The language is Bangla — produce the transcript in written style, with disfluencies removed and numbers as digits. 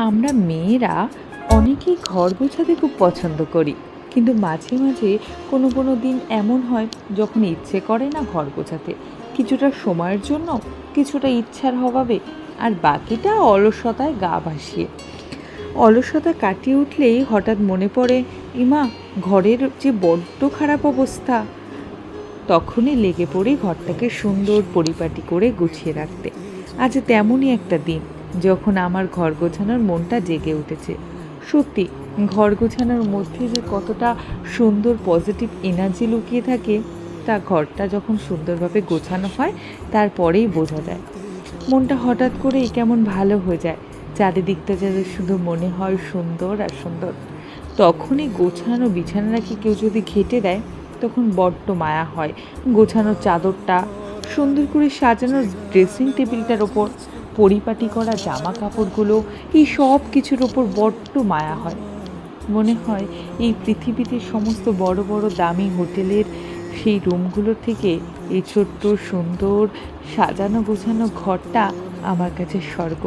আমরা মেয়েরা অনেকেই ঘর গোছাতে খুব পছন্দ করি, কিন্তু মাঝে মাঝে কোনো দিন এমন হয় যখন ইচ্ছে করে না ঘর গোছাতে। কিছুটা সময়ের জন্য, কিছুটা ইচ্ছার অভাবে, আর বাকিটা অলসতায় গা ভাসিয়ে। অলসতা কাটিয়ে উঠলেই হঠাৎ মনে পড়ে, ইমা, ঘরের যে বড্ড খারাপ অবস্থা। তখনই লেগে পড়ি ঘরটাকে সুন্দর পরিপাটি করে গুছিয়ে রাখতে। আজ তেমনই একটা দিন, যখন আমার ঘর গোছানোর মনটা জেগে উঠেছে। সত্যি, ঘর গোছানোর মধ্যে যে কতটা সুন্দর পজিটিভ এনার্জি লুকিয়ে থাকে, তা ঘরটা যখন সুন্দরভাবে গোছানো হয় তারপরেই বোঝা যায়। মনটা হঠাৎ করেই কেমন ভালো হয়ে যায়, চারিদিকটা যেন শুধু মনে হয় সুন্দর আর সুন্দর। তখনই গোছানো বিছানাটাকে কেউ যদি ঘেঁটে দেয়, তখন বড্ড মায়া হয়। গোছানো চাদরটা, সুন্দর করে সাজানো ড্রেসিং টেবিলটার ওপর, পরিপাটি করা জামা কাপড়গুলো, এই সব কিছুর ওপর বড্ড মায়া হয়। মনে হয় এই পৃথিবীতে সমস্ত বড় বড় দামি হোটেলের সেই রুমগুলোর থেকে এই ছোট্ট সুন্দর সাজানো গোছানো ঘরটা আমার কাছে স্বর্গ।